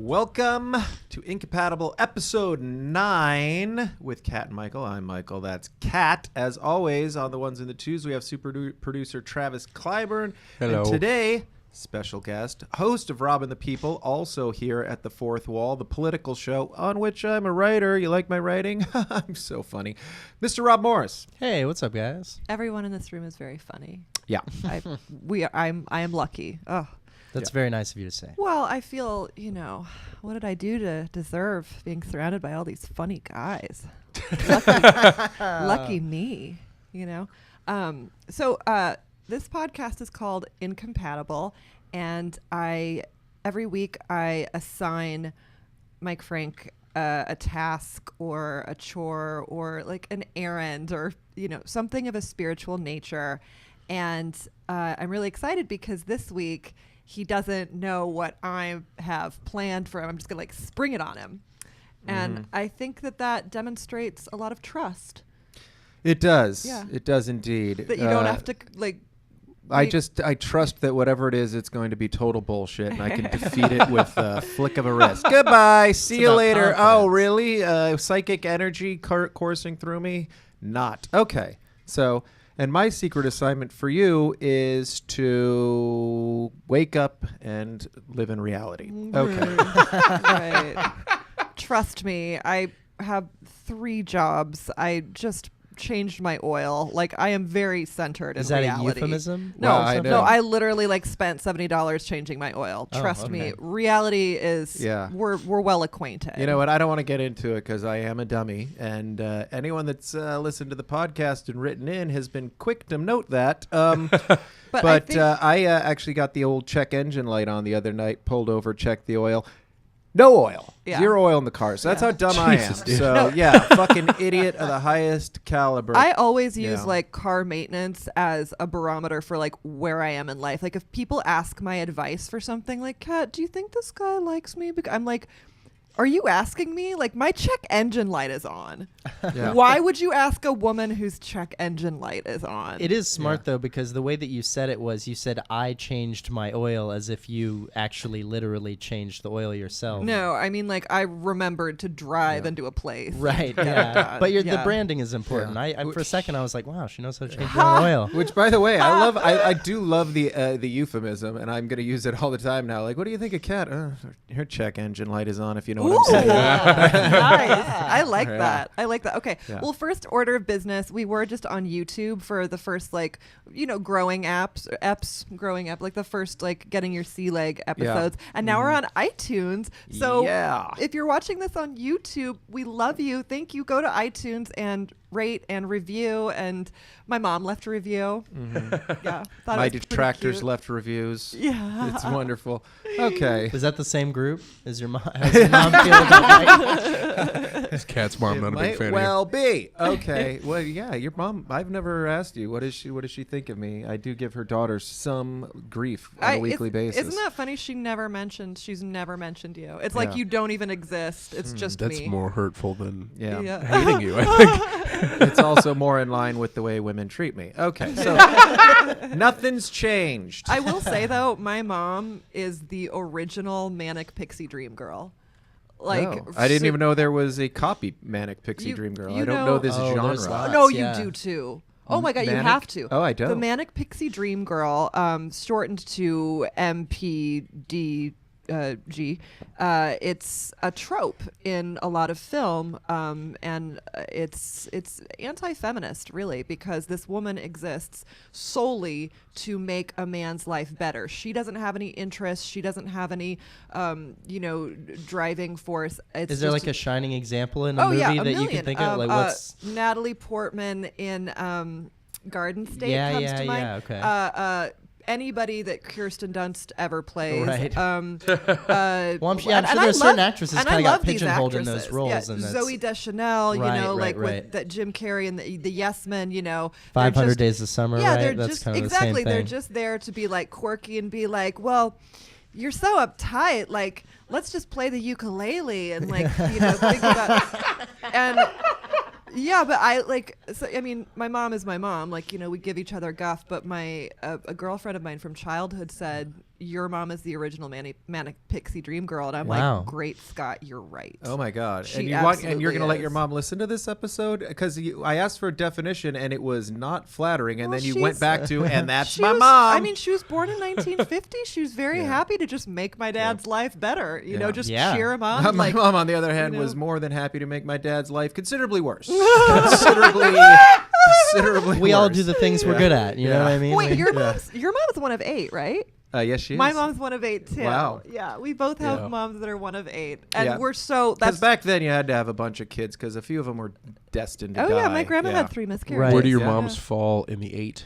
Welcome to Incompatible episode 9 with Kat and Michael. I'm Michael. That's Kat. As always, on the ones and the twos, we have super producer Travis Clyburn. Hello. And today, special guest, host of Rob and the People, also here at the Fourth Wall, the political show on which I'm a writer. You like my writing? I'm so funny. Mr. Rob Morris. Hey, what's up, guys? Everyone in this room is very funny. Yeah. I am lucky. Oh. That's very nice of you to say. Well, I feel, what did I do to deserve being surrounded by all these funny guys? Lucky me, So this podcast is called Incompatible, and every week I assign Mike Frank a task or a chore or like an errand or, something of a spiritual nature. And I'm really excited because this week he doesn't know what I have planned for him. I'm just going to spring it on him. And I think that demonstrates a lot of trust. It does. Yeah. It does indeed. That you don't have to I trust that whatever it is, it's going to be total bullshit, and I can defeat it with a flick of a wrist. Goodbye. See you later. Confidence. Oh, really? Psychic energy coursing through me? Not. Okay. So, and my secret assignment for you is to wake up and live in reality. Okay. Right. Trust me. I have 3 jobs. I just changed my oil. I am very centered in reality. Is that a euphemism? No, Well, I know. I literally spent $70 changing my oil. Trust me. Reality is, we're well acquainted. You know what? I don't want to get into it because I am a dummy. And anyone that's listened to the podcast and written in has been quick to note that. But I actually got the old check engine light on the other night, pulled over, checked the oil. No oil. Yeah. 0 oil in the car. So that's how dumb I am. Dude. So, fucking idiot of the highest caliber. I always use car maintenance as a barometer for where I am in life. If people ask my advice for something Kat, do you think this guy likes me? I'm like, are you asking me? My check engine light is on. Yeah. Why would you ask a woman whose check engine light is on? It is smart, though, because the way that you said it was you said, I changed my oil, as if you actually literally changed the oil yourself. No, I mean, I remembered to drive into a place. Right, yeah. But the branding is important. Yeah. I for a second, I was like, wow, she knows how to change her own oil. Which, by the way, I do love the euphemism, and I'm going to use it all the time now. What do you think of Kat? Her check engine light is on, if you know what I'm saying. Nice. I like Yeah. that. I like that. Okay. Yeah. Well, first order of business, we were just on YouTube for the first growing growing up, the first getting your sea leg episodes. And now we're on iTunes. So if you're watching this on YouTube, we love you. Thank you. Go to iTunes and rate and review. And my mom left a review. Yeah. My detractors left reviews. Yeah. It's wonderful. Okay. Is that the same group? Is your mom? How's your mom feel about Mike? His Kat's mom, not a big fan Well, of be okay. Well, yeah, your mom. I've never asked you. What does she think of me? I do give her daughter some grief on a weekly basis. Isn't that funny? She's never mentioned you. It's like you don't even exist. It's just That's me. more hurtful than Yeah. hating you, I think. It's also more in line with the way women treat me. Okay, so nothing's changed. I will say though, my mom is the original manic pixie dream girl. I didn't even know there was a copy Manic Pixie Dream Girl. I don't know this there's genre. lots. No, yeah. you do too. Oh my God, you Manic? have to. Oh, I don't. The Manic Pixie Dream Girl, shortened to MPDG. It's a trope in a lot of film, and it's anti-feminist, really, because this woman exists solely to make a man's life better. She doesn't have any interest. She doesn't have any, driving force. Is there a shining example in a movie that you can think of? What's Natalie Portman in Garden State comes to mind. Yeah, okay. Anybody that Kirsten Dunst ever plays. Right. I'm I'm sure there's certain actresses kind of got pigeonholed in those roles. Yeah, and Zoe Deschanel, right. with that Jim Carrey and the Yes Men, 500 Days of Summer, yeah, right? they're That's just kind of exactly. the same They're thing. just there to be quirky and be well, you're so uptight. Let's just play the ukulele and think about and. Yeah, but my mom is my mom. We give each other guff, but a girlfriend of mine from childhood said, your mom is the original manic pixie dream girl, and I'm Wow. like, great Scott, you're right. Oh my God! She And you're gonna let is. your mom listen to this episode because I asked for a definition and it was not flattering, and then you went back to and that's my mom. I mean, she was born in 1950. She was very happy to just make my dad's life better. You know, just cheer him on. My like, mom, on the other hand, you know. was more than happy to make my dad's life considerably worse. considerably We all worse. do the things we're good at. You know what I mean? Wait, your mom's one of 8, right? Yes, she is. My mom's one of 8 too. Wow. Yeah, we both have Yeah. moms that are one of 8, and Yeah. we're so. Because That's back then you had to have a bunch of kids because a few of them were destined to die. yeah, my grandma had 3 miscarriages. Right. Where do your Yeah. moms fall in the 8?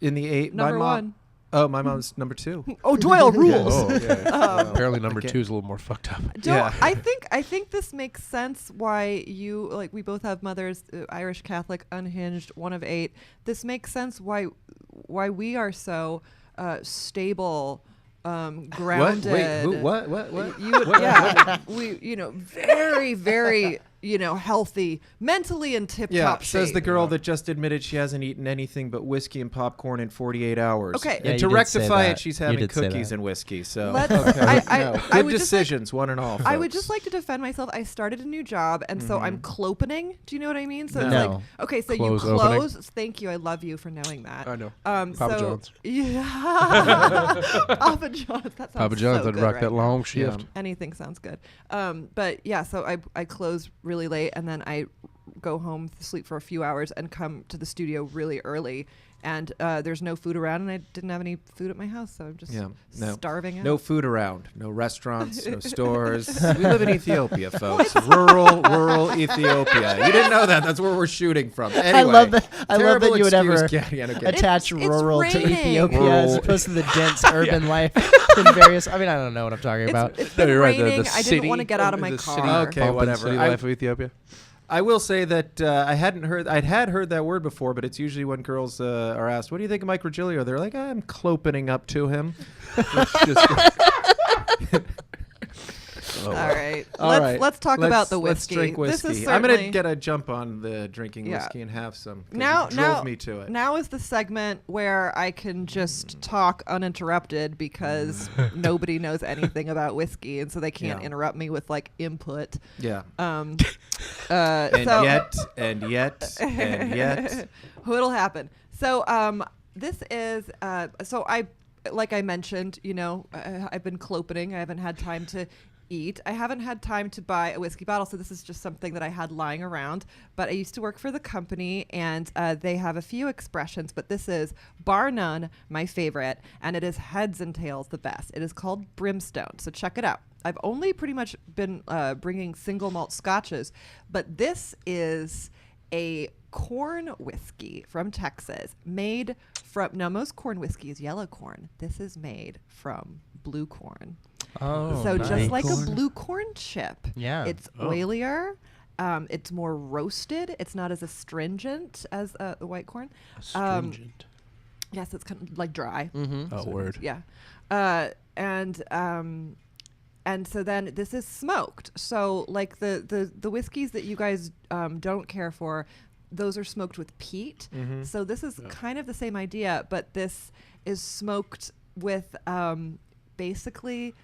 In the 8, Number my mom. 1. Oh, my mom's number 2. Oh, Doyle rules. Oh, yeah. Apparently number Okay. 2 is a little more fucked up. Yeah. I think this makes sense why you like we both have mothers, Irish Catholic, unhinged, one of 8. This makes sense why we are so stable, grounded. What? Wait, who? What? You would, yeah, we very very healthy, mentally in tip Yeah, top shape. says the girl that just admitted she hasn't eaten anything but whiskey and popcorn in 48 hours. Okay. Yeah, And you to did say rectify that. it, she's You having did say cookies that. and whiskey. So Let's- okay. I Good would just like- decisions, one and all. I would folks. just like to defend myself. I started a new job, and so I'm clopening. Do you know what I mean? So it's No. like, okay, so Close you opening. close. Thank you. I love you for knowing that. I know. Papa Papa John's. Yeah. Papa John's. That sounds Papa John's, so I'd good rock right that now. long shift. Anything sounds good. But yeah, so I close really late, and then I go home, sleep for a few hours, and come to the studio really early. And there's no food around, and I didn't have any food at my house, so I'm just starving out. No food around, no restaurants, no stores. We live in Ethiopia, folks. rural Ethiopia. You didn't know that? That's where we're shooting from. Anyway, I love that. I love terrible that you would ever excuse. Yeah, okay. attach It's rural to raining. Ethiopia as Rural. opposed to the dense urban life in various. I mean, I don't know what I'm talking about. It's No, been you're right. raining. The I city, didn't want to get out of my the car. City, Okay, bump in whatever. City life of Ethiopia. I will say that I had heard that word before, but it's usually when girls are asked, "What do you think of Mike Virgilio?" They're like, "I'm clopening up to him." All right. All right. Let's talk about the whiskey. Let's drink whiskey. This is I'm certainly, gonna get a jump on the drinking Yeah. whiskey and have some. 'cause now. you drove me to it. Now is the segment where I can just talk uninterrupted because nobody knows anything about whiskey, and so they can't Yeah. interrupt me with like input. Yeah. And And yet. what'll happen? So this is so like I mentioned, I've been clopening. I haven't had time to eat. I haven't had time to buy a whiskey bottle, so this is just something that I had lying around. But I used to work for the company, and they have a few expressions, but this is, bar none, my favorite, and it is heads and tails the best. It is called Brimstone, so check it out. I've only pretty much been bringing single malt scotches, but this is a corn whiskey from Texas, made from, now most corn whiskey is yellow corn. This is made from blue corn. Oh, So nice. just like a blue corn chip. Yeah. It's oilier. It's more roasted. It's not as astringent as the white corn. Astringent. Yes, it's kind of like dry. Oh, word. Yeah. And so then this is smoked. So like the whiskeys that you guys don't care for, those are smoked with peat. So this is kind of the same idea, but this is smoked with basically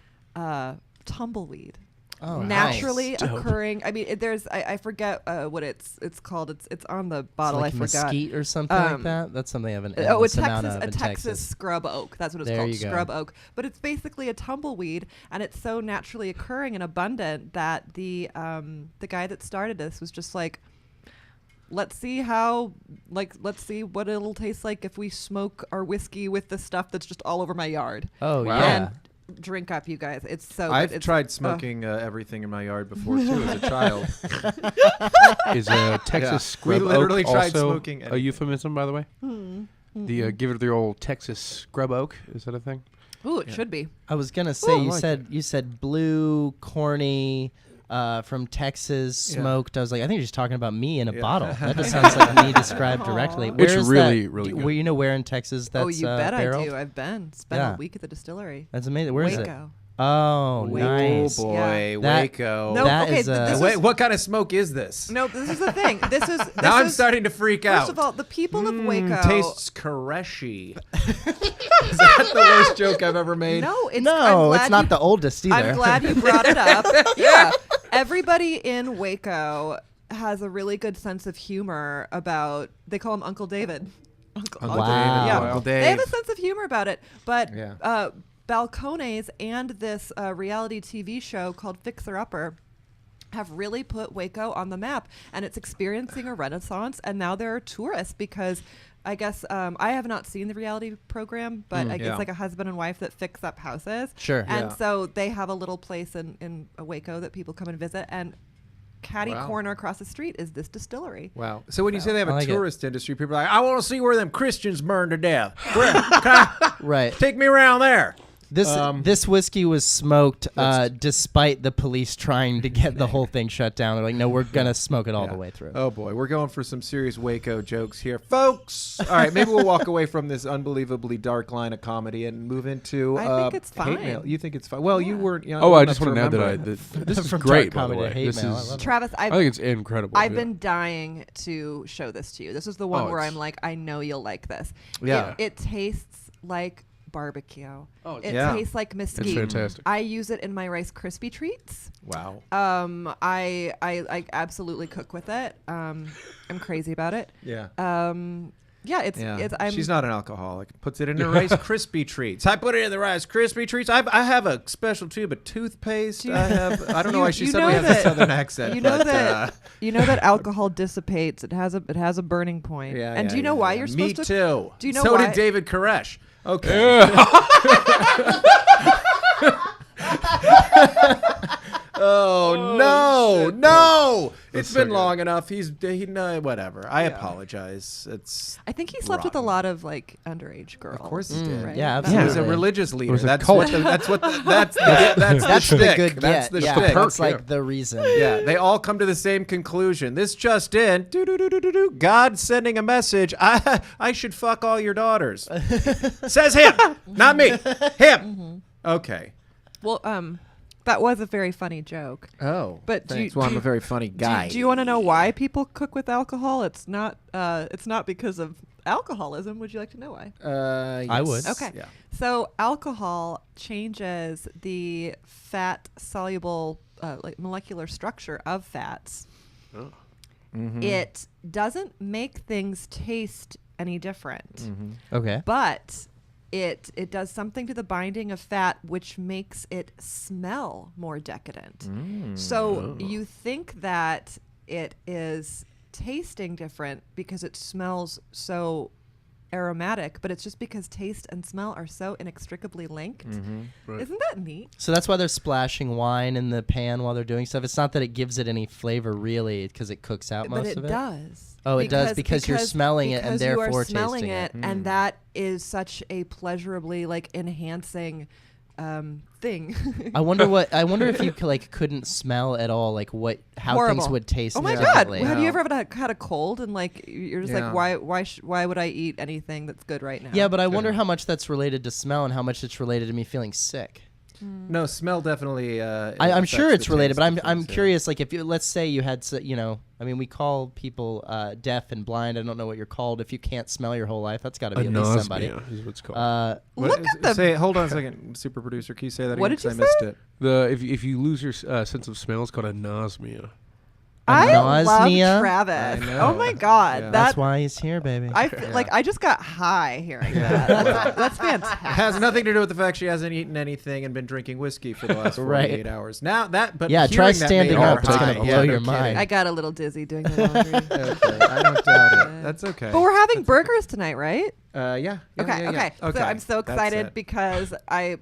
tumbleweed. Oh, Naturally nice. occurring. I mean, there's I forget what it's called. It's on the bottle. Like I forgot. mesquite or something like that. That's something I haven't. Oh, endless amount of a in Texas scrub oak. That's what it's There called, you go. scrub oak. But it's basically a tumbleweed, and it's so naturally occurring and abundant that the guy that started this was just like, let's see what it'll taste like if we smoke our whiskey with the stuff that's just all over my yard. Oh Wow. yeah. And drink up, you guys. It's so I've good. tried smoking everything in my yard before too as a child. Is Texas scrub We literally oak tried also smoking a anything. euphemism, by the way? The give it the old Texas scrub oak. Is that a thing? Ooh, it should be. I was gonna say Oh, I you like you said blue corny from Texas smoked. I was like, I think you're just talking about me in a bottle. That just sounds like me described directly. Aw. It's Where is really, that? really Do- good. Where you know where in Texas that's Oh, you bet barreled? I do. I've been. Spent Yeah. a week at the distillery. That's amazing. Where is it? Waco. Oh, Waco. nice. Oh boy, That- Waco. No, That okay. is, this Wait, is, what kind of smoke is this? no, this is the thing. This is Now I'm starting to freak out. First of all, the people of Waco. Tastes Koreshi. Is that the worst joke I've ever made? No, it's not the oldest either. I'm glad you brought it up. Yeah. Everybody in Waco has a really good sense of humor about, they call him Uncle David. Uncle Wow. David. Yeah. Uncle Dave. They have a sense of humor about it. But Yeah. Balcones and this reality TV show called Fixer Upper have really put Waco on the map, and it's experiencing a renaissance. And now there are tourists because I guess I have not seen the reality program, but I guess Yeah. like a husband and wife that fix up houses. Sure. And Yeah. so they have a little place in Waco that people come and visit, and catty Wow. corner across the street is this distillery. Wow. So when you say they have I a like it. tourist industry, people are like, I want to see where them Christians burn to death. Where? Right. Take me around there. This whiskey was smoked despite the police trying to get the whole thing shut down. They're like, no, we're going to smoke it all the way through. Oh, boy. We're going for some serious Waco jokes here. Folks! All right, maybe we'll walk away from this unbelievably dark line of comedy and move into I think it's hate fine. mail. You think it's fine? Well, you weren't young Oh, I enough just want to add remember that it. this is From great, dark by the comedy way. to hate This mail. I is, love it. Travis, I think it's incredible. I've yeah. been dying to show this to you. This is the one Oh, where it's- I'm like, I know you'll like this. Yeah. It tastes like barbecue. Oh, it yeah. tastes like mesquite. It's fantastic. I use it in my Rice Krispie treats. Wow. I absolutely cook with it. I'm crazy about it. Yeah. Yeah, it's She's not an alcoholic. Puts it in her Rice Krispie treats. I put it in the Rice Krispie treats. I have a special tube of toothpaste. I don't know why she suddenly has a southern accent. You know but, that you know that alcohol dissipates. It has a burning point. Yeah, and yeah, do you know yeah, why yeah. you're Me supposed to? too. Do you know so why? did David Koresh. Okay. Oh no! It's been long enough. Whatever. I apologize. I think he slept with a rotten. lot of like underage girls. Of course he did. Right? Yeah, That Yeah, was he's a Absolutely. religious leader. was a That's cult. what that's the shtick. good That's get. the Yeah, shtick. that's perk, like the reason. Yeah, they all come to the same conclusion. This just in, God sending a message. I should fuck all your daughters. Says him, not me. Him. Okay. Well, that was a very funny joke. Oh, But thanks. Well, I'm a very funny guy. Do you want to know why people cook with alcohol? It's not because of alcoholism. Would you like to know why? Yes. I would. Okay. Yeah. So alcohol changes the fat soluble like molecular structure of fats. Mm-hmm. It doesn't make things taste any different, Mm-hmm. Okay. but it does something to the binding of fat which makes it smell more decadent. Mm. So you think that it is tasting different because it smells so aromatic, but it's just because taste and smell are so inextricably linked. Mm-hmm. Right. Isn't that neat? So that's why they're splashing wine in the pan while they're doing stuff. It's not that it gives it any flavor, really, because it cooks out But most it of it. does. Oh, it does because you're smelling it and because you therefore are smelling tasting it. and that is such a pleasurably like enhancing thing. I wonder if you couldn't smell at all, like how Horrible. things would taste. Oh my differently. God! Have you ever had a cold and like you're just Yeah. like why would I eat anything that's good right now? Yeah, but I wonder how much that's related to smell and how much it's related to me feeling sick. No, smell definitely. I'm sure affects it's the related, but taste I'm of things, curious. Like, if you let's say you had, I mean, we call people deaf and blind. I don't know what you're called if you can't smell your whole life. That's got to be at least somebody. Anosmia is what's called. Yeah. Look at the. Say, hold on a second, super producer. Can you say that What again? did you 'Cause I missed say? it. If you lose your sense of smell, it's called anosmia. I love Anosmia? Travis. I know. Oh my God, Yeah. That's why he's here, baby. I feel like I just got high hearing that. That's fantastic. It has nothing to do with the fact she hasn't eaten anything and been drinking whiskey for the last 48 hours. Now that, but Yeah, try hearing that standing made her up. It's gonna high. blow Yeah, your no mind. kidding. I got a little dizzy doing the laundry. Okay, I don't doubt it. That's okay. But we're having burgers tonight, right? Yeah. Okay. So I'm so That's excited it. because I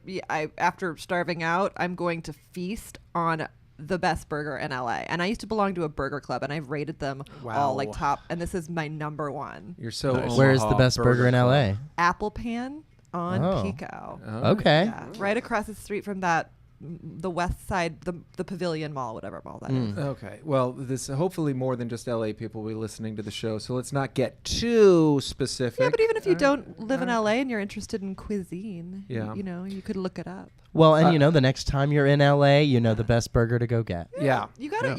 after starving out, I'm going to feast on the best burger in LA. And I used to belong to a burger club, and I've rated them all like Wow. top. And this is my number one. You're so. Nice. Where's the Omaha best burger in Club. LA? Apple Pan on Oh. Pico. Oh. Okay. Yeah, right across the street from the west side, the Pavilion Mall, whatever mall that is. Okay. Well, this hopefully more than just LA people will be listening to the show, so let's not get too specific. Yeah, but even if you don't live in LA and you're interested in cuisine, Yeah. you could look it up. Well, and the next time you're in LA, the best burger to go get. Yeah. You gotta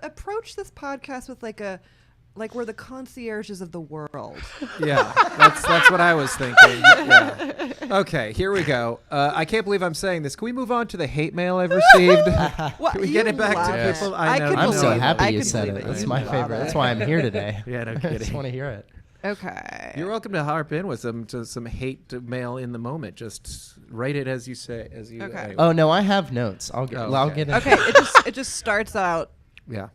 approach this podcast with like a like we're the concierges of the world. Yeah, that's what I was thinking. Yeah. Okay, here we go. I can't believe I'm saying this. Can we move on to the hate mail I've received? What, Can we get it back to people? I know. I'm so believe it. happy I you could said believe it. it. That's You my love favorite. it. That's why I'm here today. Yeah, no I just kidding. want to hear it. Okay. You're welcome to harp in with some hate mail in the moment. Just write it as you say. Okay. Anyway. Oh no, I have notes. I'll okay. get it. Okay, it just starts out. Yeah.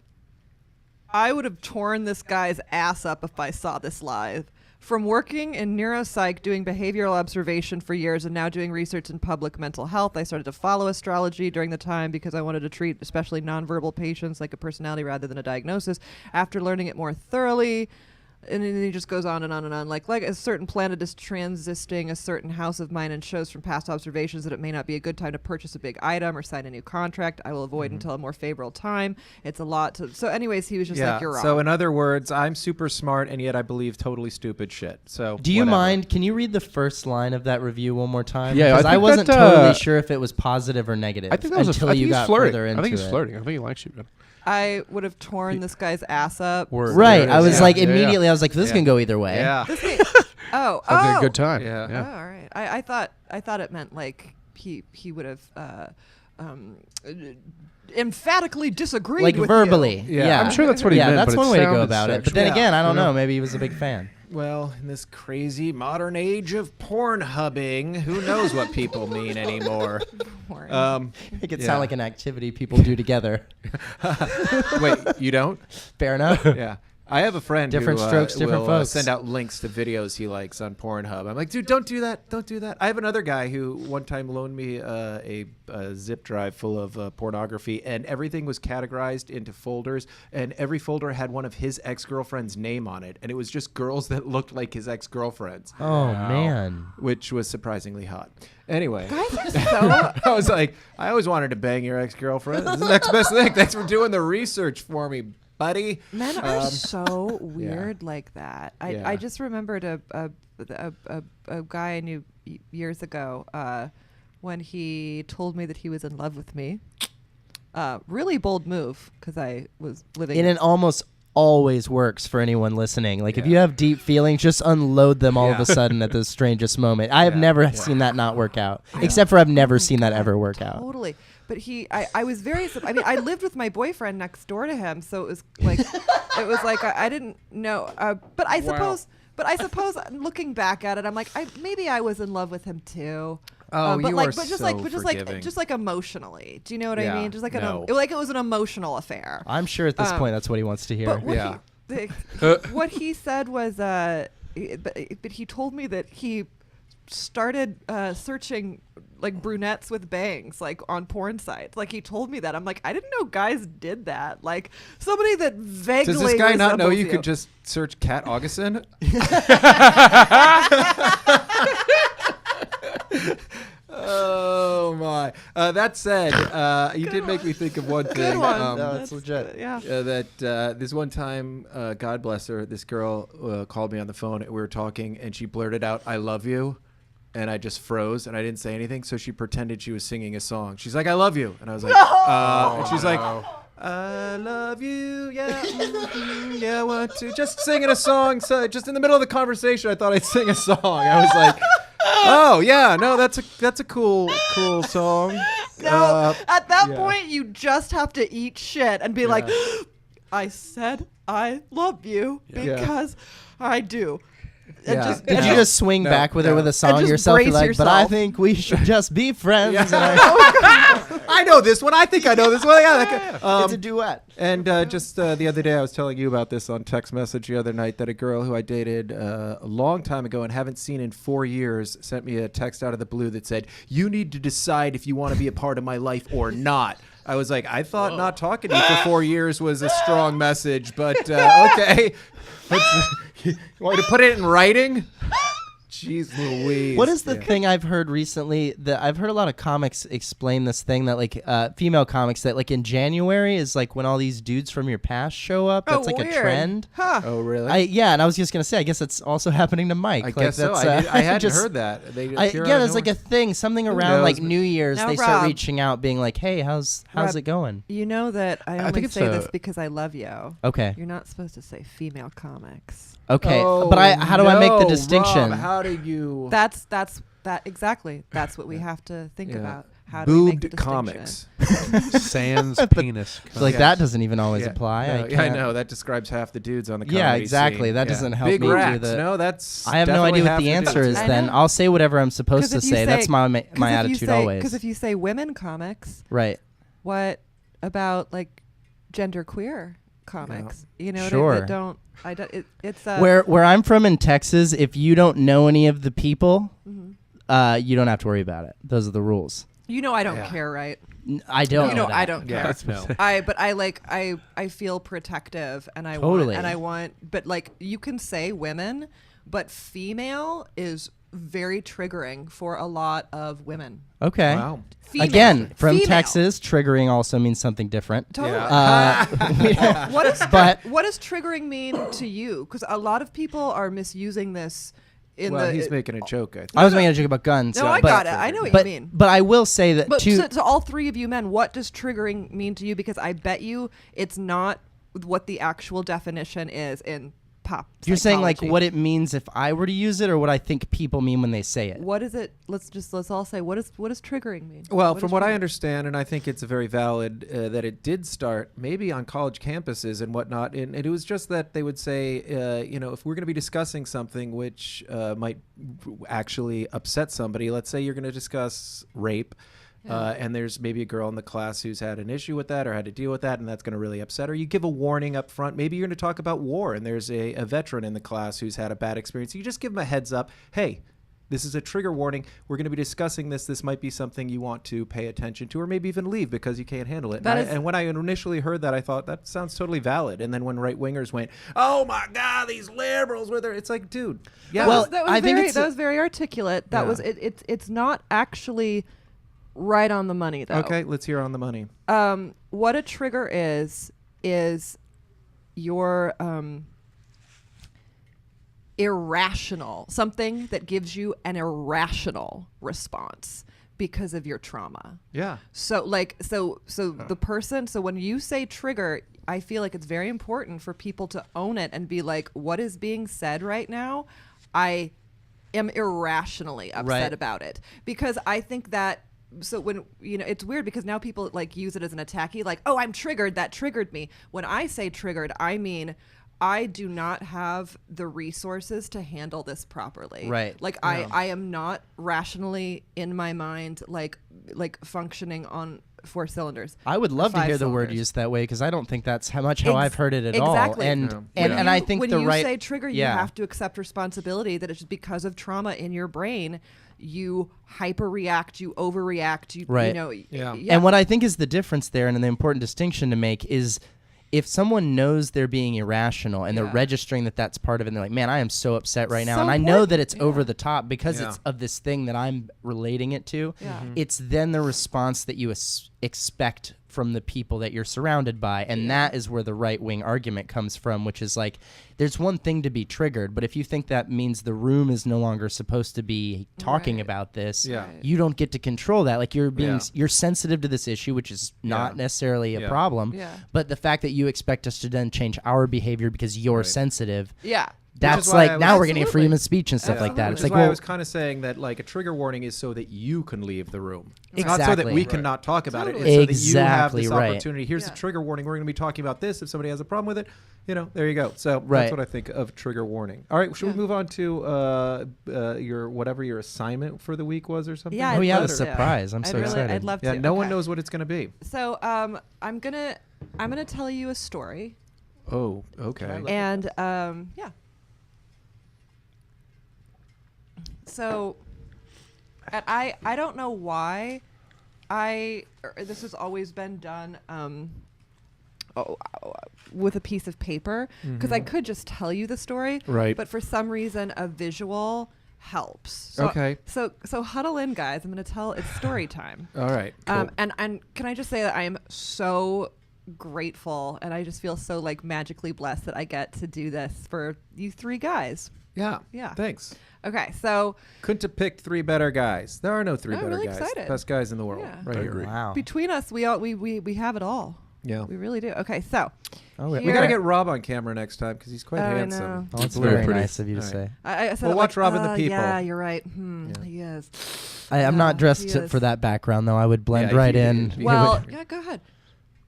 I would have torn this guy's ass up if I saw this live. From working in neuropsych, doing behavioral observation for years, and now doing research in public mental health, I started to follow astrology during the time because I wanted to treat especially nonverbal patients like a personality rather than a diagnosis. After learning it more thoroughly, and then he just goes on and on and on. Like a certain planet is transisting a certain house of mine and shows from past observations that it may not be a good time to purchase a big item or sign a new contract. I will avoid until a more favorable time. It's a lot to... So anyways, he was just like, you're wrong. So in other words, I'm super smart and yet I believe totally stupid shit. So Do you whatever. mind? Can you read the first line of that review one more time? Yeah, because I I think wasn't that, totally sure if it was positive or negative. I think that was until I think you he's got flirting. further into I think he's it. flirting. I think he likes you. Man. I would have torn this guy's ass up. Word. Right. There it I is. was Yeah. like Yeah, yeah. immediately. I was like, this Yeah. can go either way. Yeah. This guy, oh, Sounds like oh. a good time. Yeah. Oh, all right. I thought it meant like he would have emphatically disagreed Like with verbally. Yeah. Yeah. I'm sure that's what he yeah, meant, that's but it one way to go sounded about it. But sexual. then again, I don't Yeah. know. Maybe he was a big fan. Well, in this crazy modern age of porn hubbing, who knows what people mean anymore? You. Make it Yeah. sound like an activity people do together. Wait, you don't? Fair enough. Yeah. I have a friend Different who strokes, different will folks. send out links to videos he likes on Pornhub. I'm like, dude, don't do that. Don't do that. I have another guy who one time loaned me a zip drive full of pornography, and everything was categorized into folders, and every folder had one of his ex-girlfriend's name on it, and it was just girls that looked like his ex-girlfriends, Oh, man. which was surprisingly hot. Anyway. Guys are so... I was like, I always wanted to bang your ex-girlfriend. This is the next best thing. Thanks for doing the research for me, buddy. Men are so weird like that. Yeah. I just remembered a guy I knew years ago when he told me that he was in love with me. Really bold move because I was living... And it almost always works for anyone listening. Like if you have deep feelings, just unload them all of a sudden at the strangest moment. I have never seen that not work out. Except for I've never seen that ever work out. Totally. But I was very, I mean, I lived with my boyfriend next door to him. So it was like, I didn't know. But I suppose looking back at it, I'm like, maybe I was in love with him too. Oh, but you like, are but just so like, forgiving. just like emotionally. Do you know what I Yeah, mean? Just like no. like it was an emotional affair. I'm sure at this point that's what he wants to hear. But what, Yeah. what he said was, but he told me that he started searching like brunettes with bangs like on porn sites. Like he told me that. I'm like, I didn't know guys did that. Like somebody that vaguely Does this guy not know resembles you could just search Kat Augustin? Oh my! That said, you did make me think of one thing. Good one. No, it's legit. Yeah. That this one time, God bless her, this girl called me on the phone and we were talking, and she blurted out, "I love you," and I just froze and I didn't say anything. So she pretended she was singing a song. She's like, "I love you," and I was like, and she's like, "I love you, yeah, yeah, want to," just singing a song. So just in the middle of the conversation, I thought I'd sing a song. I was like, "Oh yeah, no, that's a cool song." No, at that point, you just have to eat shit and be like, I said I love you because I do. And Yeah. just, Did you just swing back with her with a song just yourself? You're brace like, but I yourself. think we should just be friends. Yeah. And I, I know this one. I think I know this one. Yeah, it's a duet. And just the other day, I was telling you about this on text message the other night, that a girl who I dated a long time ago and haven't seen in 4 years sent me a text out of the blue that said, "You need to decide if you want to be a part of my life or not." I was like, I thought not talking to you for 4 years was a strong message, but okay. You want me to put it in writing? Jeez Louise. What is the thing I've heard recently that I've heard a lot of comics explain this thing that like female comics that like in January is like when all these dudes from your past show up. That's like weird. a trend. Huh. Oh, really? And I was just gonna say I guess it's also happening to Mike. I guess so. I hadn't heard that. There's like a thing, something around like New Year's. Now, they start Rob, reaching out, being like, "Hey, how's Rob, it going?" You know that I think only it's say this because I love you. Okay. You're not supposed to say female comics. Okay, Oh, but how do I make the no, distinction? Rob, how do you? That's exactly. That's what we have to think about. How do we make the Boobed distinction? comics. Sans penis. Like Yes. that doesn't even always apply. No, I I can't- know that describes half the dudes on the comedy Yeah, exactly. scene. That doesn't help Big me do rats. the- No, that's. I have no definitely idea what half the answer dudes. is. I Then know. I'll say whatever I'm supposed to if you say. That's my attitude always. Because if you say women comics, Right. what about like genderqueer comics? You know, Sure. that don't. It's Where I'm from in Texas, if you don't know any of the people, Mhm. you don't have to worry about it. Those are the rules. You know, I don't Yeah. care, right? I don't. You know, that. I don't Yeah, care. that's no. I feel protective, and I Totally. want, but like you can say women, but female is very triggering for a lot of women. Okay. Wow. Female. Again, from Female. Texas, triggering also means something different. Totally. But What does triggering mean to you? Because a lot of people are misusing this. He's making a joke. I think. I was making a joke about guns. No, I but, got it. I know what but, you mean. But I will say that But to to all three of you men, what does triggering mean to you? Because I bet you it's not what the actual definition is in pop. you're saying like psychology. what it means if I were to use it, or what I think people mean when they say it. What is it? Let's all say what does triggering mean? Well, What from is what I triggering? understand, and I think it's very valid that it did start maybe on college campuses and whatnot, and it was just that they would say, if we're going to be discussing something which might actually upset somebody, let's say you're going to discuss rape, and there's maybe a girl in the class who's had an issue with that or had to deal with that, and that's going to really upset her. You give a warning up front. Maybe you're going to talk about war, and there's a veteran in the class who's had a bad experience. You just give them a heads up. Hey, this is a trigger warning. We're going to be discussing this. This might be something you want to pay attention to, or maybe even leave because you can't handle it. And when I initially heard that, I thought that sounds totally valid. And then when right wingers went, "Oh my God, these liberals with her," it's like, dude, yeah. that was very articulate. That Yeah. was it. It's not actually right on the money though. Okay, let's hear on the money. What a trigger is your irrational, something that gives you an irrational response because of your trauma. Yeah. So the person, so when you say trigger, I feel like it's very important for people to own it and be like, what is being said right now? I am irrationally upset about it, because I think that, so when, it's weird because now people like use it as an attacky, like, oh, I'm triggered. That triggered me. When I say triggered, I mean, I do not have the resources to handle this properly. Right. Like I am not rationally in my mind, like functioning on 4 cylinders. I would love to hear the word used that way, because I don't think that's how I've heard it at all. And I think when the you say trigger, you yeah. have to accept responsibility that it's because of trauma in your brain. You hyperreact, you overreact, Yeah. And what I think is the difference there, and the important distinction to make, is if someone knows they're being irrational and they're registering that that's part of it, and they're like, man, I am so upset right now, So and I know that important. it's over the top because Yeah. it's of this thing that I'm relating it to, Yeah. it's then the response that you expect from the people that you're surrounded by, and that is where the right-wing argument comes from, which is like, there's one thing to be triggered, but if you think that means the room is no longer supposed to be talking Right. about this, Yeah. you don't get to control that. Like you're being, Yeah. you're sensitive to this issue, which is not necessarily a Yeah. problem, Yeah. but the fact that you expect us to then change our behavior because you're Right. sensitive, Yeah. that's why I like was- now we're getting Absolutely. freedom of speech and stuff like that. Which It's is like, why I well, was kind of saying that like a trigger warning is so that you can leave the room. It's not so that Exactly. we cannot talk about it. It's Totally. so that you have Exactly this right. opportunity. Here's Yeah. the trigger warning. We're going to be talking about this. If somebody has a problem with it, there you go. So Right. that's what I think of trigger warning. All right, should we move on to your assignment for the week was or something? Yeah, oh I'd yeah, love the to. surprise! I'm so excited. I'd love Yeah, to. no one Okay. knows what it's going to be. So I'm gonna tell you a story, Oh, okay. and So, and I don't know why this has always been done with a piece of paper, because I could just tell you the story, Right. but for some reason a visual helps. So, Okay. So huddle in, guys. I'm going to tell. It's story time. All right. Cool. And can I just say that I am so grateful, and I just feel so like magically blessed that I get to do this for you three guys. Yeah. Yeah. Thanks. Okay, so Couldn't have picked three better guys. There are no three I'm better really guys. excited. Best guys in the world. Yeah. Right I here. agree. Wow. between us, we have it all. Yeah. We really do. Okay, so Oh, We got to get Rob on camera next time because he's quite I handsome. know. Oh, it's Very very pretty. nice of you to All say. right. I said We'll it watch like, Rob and the People. Yeah, you're right. Yeah. He is. I'm not dressed he is. for that background though. I would blend Yeah, right you- in. you- Well, yeah, go ahead.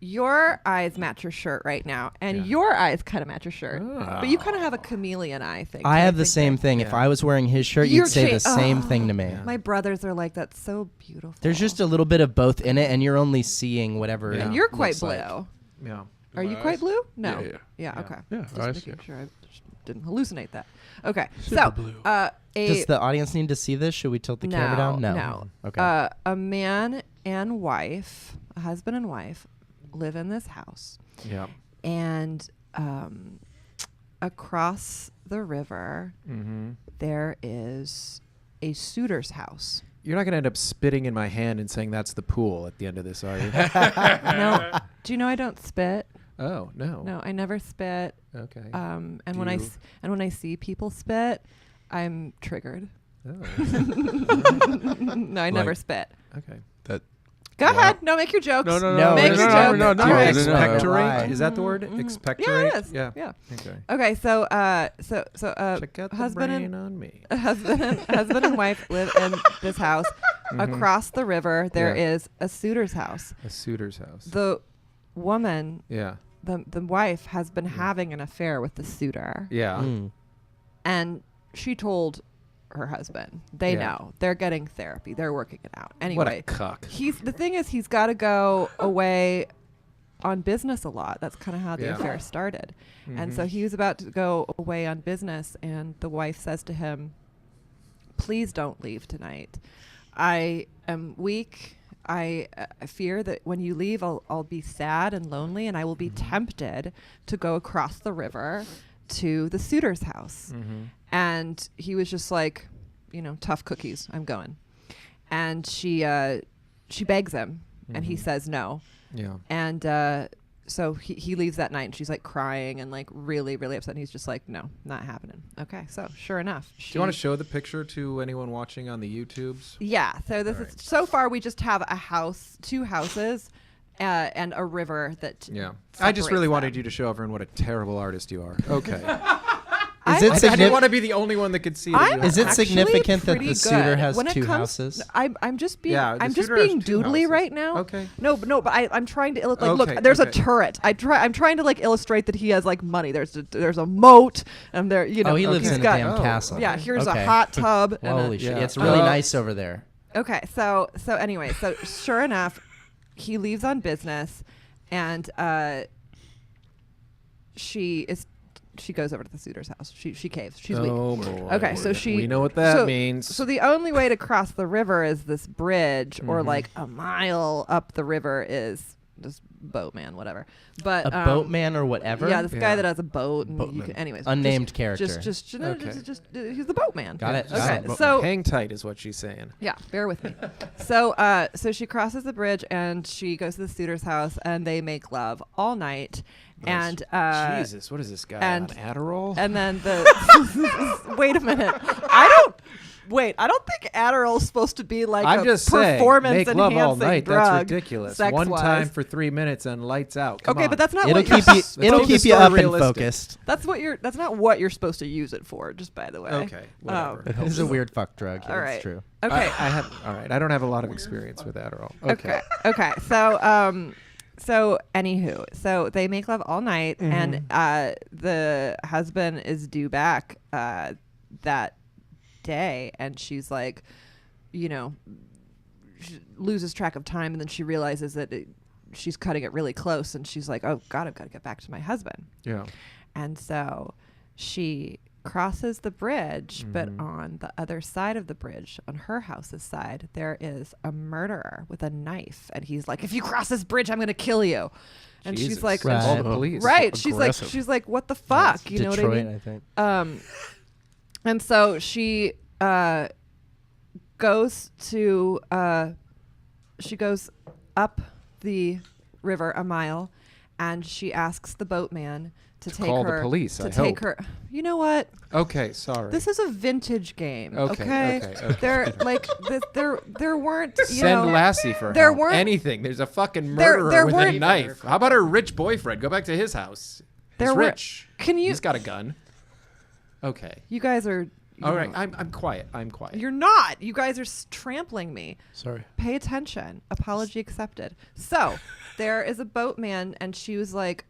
Your eyes match your shirt right now, and Yeah. your eyes kind of match your shirt. Ah. But you kind of have a chameleon eye thing. I so have the think same that- thing. If Yeah. I was wearing his shirt, You're you'd say the cha- same Oh. thing to me. Yeah. My brothers are like, that's so beautiful. There's just a little bit of both in it, and you're only seeing whatever. Yeah. it And you're quite looks blue. like. Yeah. Are you My quite eyes? blue? No. Yeah. Yeah, Yeah. okay. Yeah, Just eyes, making yeah. sure I just didn't hallucinate that. Okay. Super so, blue. Does the audience need to see this? Should we tilt the camera down? No. Okay. A man and wife, a husband and wife, live in this house. Yeah. And across the river, Mm-hmm. there is a suitor's house. You're not going to end up spitting in my hand and saying that's the pool at the end of this, are you? No. Do you know I don't spit? Oh, no. No, I never spit. Okay. And Do when you- when I see people spit, I'm triggered. Oh. No, I never Like- spit. Okay. That. Go Wow. ahead. No, make your jokes. No, no, No, no, Make no, your no, jokes. no, no, All no, right. no, no, no. Expectorate? Why? Is that the word? Mhm. Expectorate? Yeah, it is. Yeah. Yeah. Okay. Okay, so Check out the husband brain and on me. husband and wife live in this house. Mhm. Across the river, there Yeah. is a suitor's house. A suitor's house. The woman, Yeah. the wife, has been having an affair with the suitor, Yeah. Mm. and she told her husband. They Yeah. know. They're getting therapy. They're working it out. What a Anyway, cuck. the thing is he's got to go away on business a lot. That's kind of how the Yeah. affair started. And so Mhm. he was about to go away on business, and the wife says to him, "Please don't leave tonight. I am weak. I fear that when you leave, I'll be sad and lonely, and I will be tempted to go across the river to the suitor's house." Mhm. And he was just like, tough cookies. I'm going. And she begs him, and he Mhm. says no. Yeah. And so he leaves that night, and she's like crying and like really, really upset. And he's just like, no, not happening. Okay, so sure enough, Do you want to show the picture to anyone watching on the YouTubes? Yeah. So this All is right. so far we just have a house, two houses, and a river that. Yeah. I just really separates wanted them. you to show everyone what a terrible artist you are. Okay. Is I it I didn't significant? want to be the only one that could see that. I'm Is it actually significant that pretty the suitor good. has When it two comes- houses? I'm just being Yeah, the I'm just suitor has being two doodly houses. right now. Okay. But I'm trying to Okay, look. There's okay. a turret. I'm trying to like illustrate that he has like money. There's a moat, and there Oh, he lives he's in a got- damn Oh. castle. Yeah, here's Okay. a hot tub. and Holy shit! Yeah. It's really Oh. nice over there. Okay, so anyway, so sure enough, he leaves on business, and she goes over to the suitor's house. She caves. She's weak. Oh boy. Okay, so she- We know what that so- means. So the only way to cross the river is this bridge, or Mhm. like a mile up the river is this boatman, whatever. But A boatman or whatever. Yeah, this Yeah. guy that has a boat. And you Boatman. can, anyways, Unnamed character. Just Okay. he's the boatman. Got it. Okay, Got it. so hang tight is what she's saying. yeah, bear with me. So she crosses the bridge and she goes to the suitor's house, and they make love all night. Nice. And Jesus, what is this guy and- on Adderall? and then the wait a minute. I don't think Adderall's supposed to be like I'm a just saying, performance make love all enhancing night. drug. That's ridiculous. One sex-wise. time for 3 minutes and lights out. Come Okay, on. but that's not It'll what you're keep you. Let's It'll make the keep you story up and realistic. focused. that's not what you're supposed to use it for, just by the way. Okay, whatever. This is a weird fuck drug. All It's right. true. Okay. I have. All right. I don't have a lot of experience with Adderall. Okay. So anywho, so they make love all night, and the husband is due back that day, and she's like, she loses track of time, and then she realizes that she's cutting it really close, and she's like, oh God, I've got to get back to my husband. Yeah. And so she crosses the bridge, but on the other side of the bridge, on her house's side, there is a murderer with a knife, and he's like, if you cross this bridge, I'm going to kill you. And she's Jesus. like, Right. Call the police. right. Aggressive. She's like, what the fuck? You know what I Detroit, mean? I think. And so she goes to she goes up the river a mile, and she asks the boatman to take call her the police. to I take hope. her. You know what? Okay, sorry. This is a vintage game. Okay. There like there weren't you Send know Lassie for there help. weren't- Anything. There's a fucking There murderer with a weren't- knife. How about her rich boyfriend? Go back to his house. He's There were- rich. Can you? He's got a gun. Okay. You guys are. All right. I'm quiet. I'm quiet. You're not. You guys are trampling me. Sorry. Pay attention. Apology accepted. So there is a boatman, and she was like,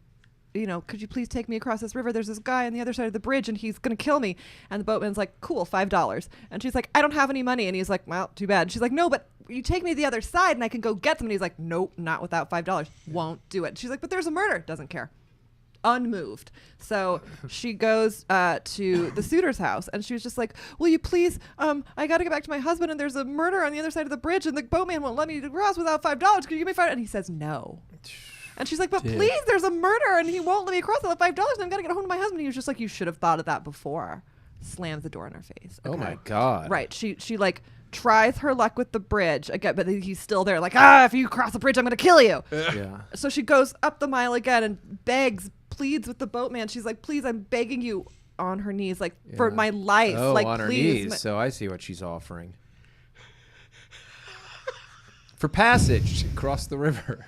you know, could you please take me across this river? There's this guy on the other side of the bridge, and he's going to kill me. And the boatman's like, cool, $5. And she's like, I don't have any money. And he's like, well, too bad. And she's like, no, but you take me to the other side, and I can go get them. And he's like, nope, not without $5. Won't do it. And she's like, but there's a murder. Doesn't care. Unmoved. So she goes to the suitor's house, and she was just like, will you please, I got to get back to my husband, and there's a murder on the other side of the bridge, and the boatman won't let me cross without $5. Can you give me $5? And he says no. And she's like, but Dick. please, there's a murder, and he won't let me cross without $5, and I've got to get home to my husband. And he was just like, you should have thought of that before. Slams the door in her face. Oh Okay. my God. Right. She like tries her luck with the bridge again, but he's still there. Like, if you cross the bridge, I'm going to kill you. Yeah. So she goes up the mile again and pleads with the boatman. She's like, please, I'm begging you, on her knees, like, for Yeah. my life. Oh, like, on her please. knees. So I see what she's offering. For passage across the river.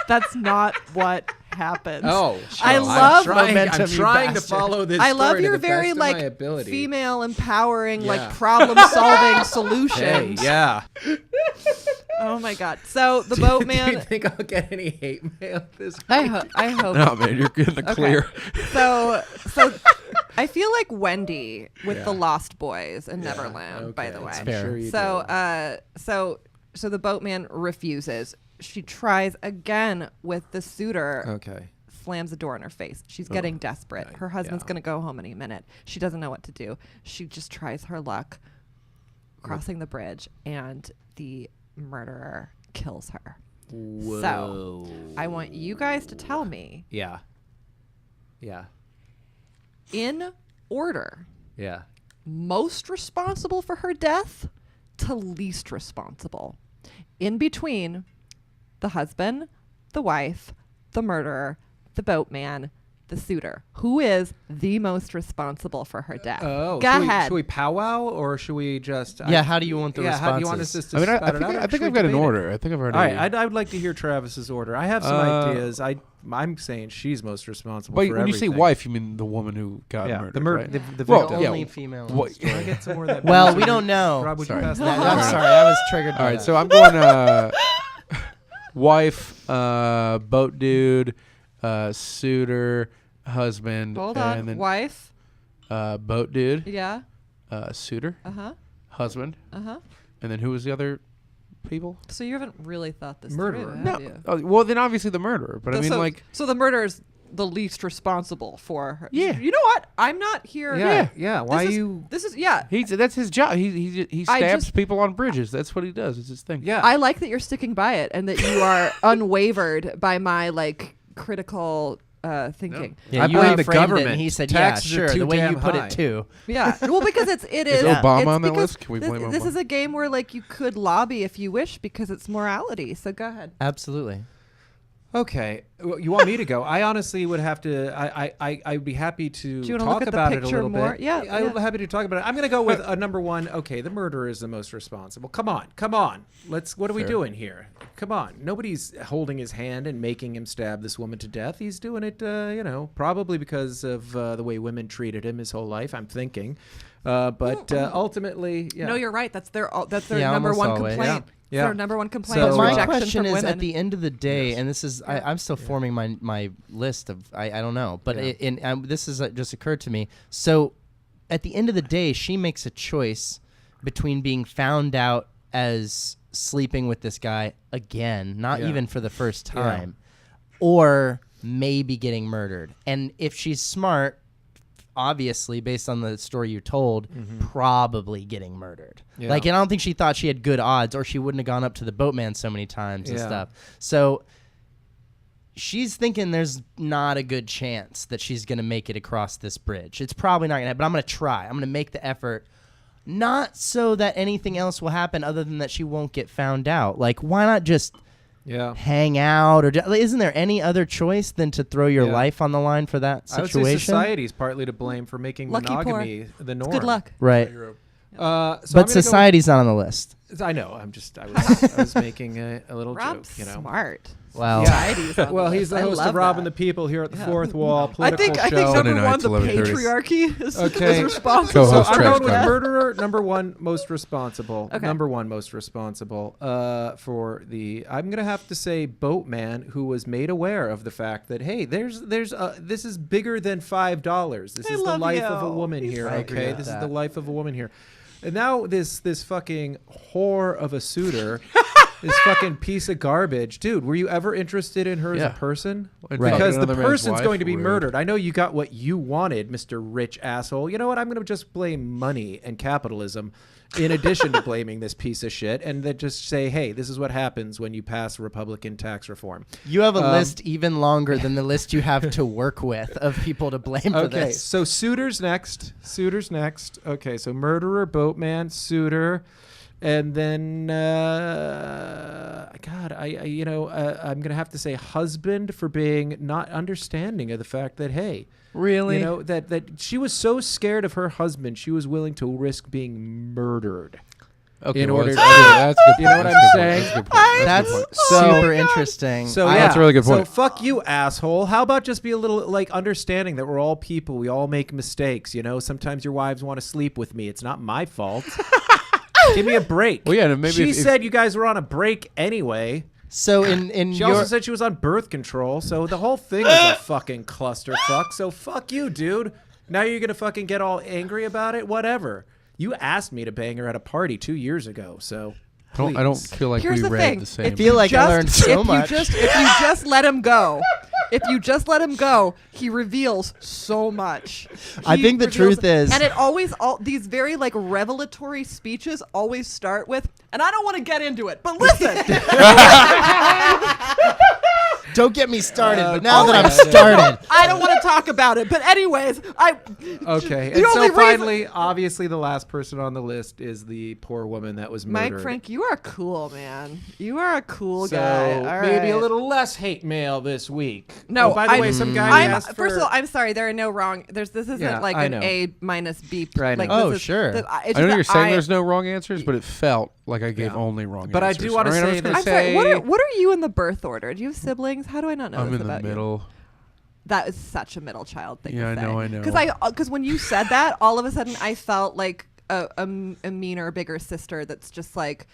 That's not what happens. Oh, I I'm love trying, momentum, I'm you trying to bastard. follow this. I love story to your the very best of my like ability. female empowering, Yeah. like problem solving Hey, solutions. yeah. Oh my god. So the Do you boatman. think I'll get any hate mail this I hope. No, man, you're good in the Okay. clear. So I feel like Wendy with the Yeah. Lost Boys in Yeah, Neverland, by the okay, way. I'm Fair. sure you So so the boatman refuses. She tries again with the suitor. do. Okay. Slams the door in her face. She's getting desperate. yeah, Her husband's yeah. going to go home any minute. She doesn't know what to do. She just tries her luck crossing the bridge, and the murderer kills her. Whoa. So I want you guys to tell me Yeah. Yeah. in order, Yeah. most responsible for her death to least responsible. In between the husband, the wife, the murderer, the boatman, the suitor. Who is the most responsible for her death? Oh, Go ahead. Should we powwow or should we just? Yeah, how do you want the yeah, responses? how do you want us just to I mean, spat I it out, or think should I've we got an debate it? order. I think I've already. All right, I'd like to hear Travis's order. I have some ideas. I'm saying she's most responsible. But for when you say everything. wife, you mean the woman who got yeah, murdered, the murder, right? the Well, victim. yeah, Only female. what- Can I get some more of that? Well, music? we don't know. Rob, would Sorry. you pass No, that? I'm sorry. I was triggered by All right, that. so I'm going wife, boat dude, suitor, husband, Hold and on. then Wife. boat dude, Yeah. suitor, Uh-huh. husband, Uh-huh. and then who was the other people? So you haven't really thought this Murderer. through, No, have you? well then obviously the murderer, but I mean so, like so the murderer's the least responsible for her. Yeah. You know what? I'm not here. Yeah. Why This is- you? This is yeah. that's his job. He I stabs just- people on bridges. That's what he does. It's his thing. Yeah. I like that you're sticking by it and that you are unwavered by my like critical thinking. Yeah, I you blame the reframed it, government. and he said, Taxes "Yeah, are sure." too The way damn you put high. it too. Yeah. Well, because it is. Obama it's on that because list? Can we this, blame this Obama? is a game where like you could lobby if you wish because it's morality. So go ahead. Absolutely. Okay. Well, you want me to go? I honestly would have to. I'd be happy to Do you wanna talk look at the about it a picture little more? bit. Yeah, I'm yeah. happy to talk about it. I'm going to go with number one. Okay, the murderer is the most responsible. Come on. What are we Fair. doing here? Come on. Nobody's holding his hand and making him stab this woman to death. He's doing it, probably because of the way women treated him his whole life. I'm thinking, but ultimately, yeah. No, you're right. That's their Yeah, number almost one always. complaint. Yeah. Their number one complaint So, is my rejection question from is, women. at the end of the day, and this is, I'm still forming my list of, I don't know, but Yeah. this has just occurred to me. So at the end of the day, she makes a choice between being found out as sleeping with this guy again, not Yeah. even for the first time, or maybe getting murdered. And if she's smart, obviously, based on the story you told, probably getting murdered. Yeah. Like, and I don't think she thought she had good odds, or she wouldn't have gone up to the boatman so many times and Yeah. stuff. So she's thinking there's not a good chance that she's going to make it across this bridge. It's probably not going to happen, but I'm going to try. I'm going to make the effort. not so that anything else will happen other than that she won't get found out. Like, why not just hang out? Or isn't there any other choice than to throw your life on the line for that situation? I would say society's partly to blame for making monogamy the norm. Good luck. Right. So but society's not on the list. I know. I was making a little Rob's joke. smart. Wow. Yeah. Well, he's the host of Rob and the People here at the Fourth Wall political show. I think number one, the patriarchy is responsible. So I'm going with murderer, number one, most responsible. Okay. Number one, most responsible for the. I'm going to have to say boatman who was made aware of the fact that, hey, this is bigger than $5. This is the life of a woman here. Okay, this is the life of a woman here. And now this fucking whore of a suitor, this fucking piece of garbage. Dude, were you ever interested in her as a person? Right. Because the person's going to be murdered. I know you got what you wanted, Mr. Rich Asshole. You know what? I'm going to just blame money and capitalism in addition to blaming this piece of shit, and then just say, hey, this is what happens when you pass Republican tax reform. You have a list even longer than the list you have to work with of people to blame for this. Okay, so suitors next. Okay, so murderer, boatman, suitor, and then I'm gonna have to say husband for being not understanding of the fact that, hey, really, that she was so scared of her husband she was willing to risk being murdered. Okay, in order to that's good. You know what I'm saying? That's super interesting. So that's a really good point. So fuck you, asshole. How about just be a little understanding that we're all people. We all make mistakes. Sometimes your wives want to sleep with me. It's not my fault. Give me a break. Well, yeah, maybe she said you guys were on a break anyway. So she also said she was on birth control. So the whole thing is a fucking clusterfuck. So fuck you, dude. Now you're gonna fucking get all angry about it. Whatever. You asked me to bang her at a party 2 years ago. So I don't feel like Here's we the read thing. the same. I feel like I learned so much. If you just let him go. If you just let him go, he reveals so much. I think the truth is, and it always these very revelatory speeches always start with, and I don't want to get into it, but listen. Don't get me started. But now that I'm started, I don't want to talk about it. But anyways, okay. And so finally, obviously, the last person on the list is the poor woman that was murdered. Mike Frank, you are cool, man. You are a cool guy. All maybe right. a little less hate mail this week. No, by the way, some guy asked for. First of all, I'm sorry. There are no wrong. This isn't an A- B. Right. Sure. I know you're saying there's no wrong answers, but it felt like I gave only wrong answers. But I do want to say this. I'm sorry. What are you in the birth order? Do you have siblings? How do I not know this about you? I'm in the middle. That is such a middle child thing to say. Yeah, I know. Because when you said that, all of a sudden I felt like a meaner, bigger sister that's just like,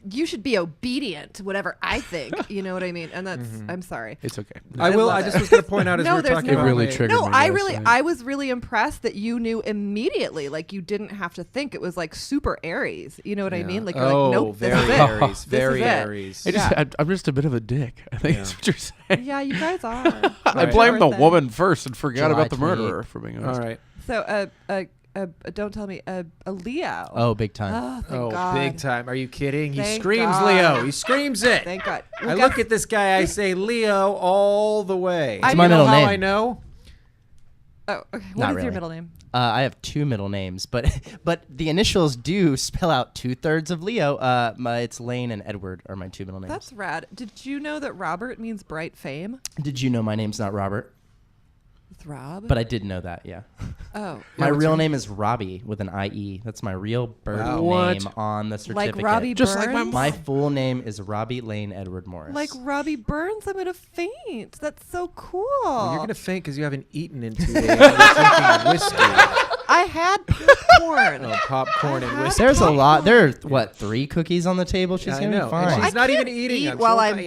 you should be obedient to whatever I think. You know what I mean? And that's, I'm sorry. It's okay. I just was going to point out as we were talking about it really triggered me. I was really impressed that you knew immediately. Like you didn't have to think. It was like super Aries. You know what I mean? Like you're like, nope, very this is Aries, it. very This is it. Aries. I'm just a bit of a dick. I think that's what you're saying. Yeah, you guys are. I blamed the woman first and forgot about the murderer, for being honest. All right. So, don't tell me, a Leo. Oh, big time. Oh, thank God. Big time. Are you kidding? He Thank screams God. Leo. He screams it. Thank God. I look at this guy. I say Leo all the way. It's my middle how name. I know? Oh, okay. What Not is really. your middle name? I have two middle names, but the initials do spell out 2/3 of Leo. It's Lane and Edward are my two middle names. That's rad. Did you know that Robert means bright fame? Did you know my name's not Robert? It's Rob? But I did know that, yeah. Oh. My real name is Robbie with an IE. That's my real birth name on the certificate. Like Robbie Just Burns? like my mom. My full name is Robbie Lane Edward Morris. Like Robbie Burns? I'm going to faint. That's so cool. Well, you're going to faint because you haven't eaten in 2 days. You're drinking whiskey. I had popcorn. Popcorn and whiskey. There's a lot. There are, 3 cookies on the table? She's going to be fine. And she's not even eating. Eat while I'm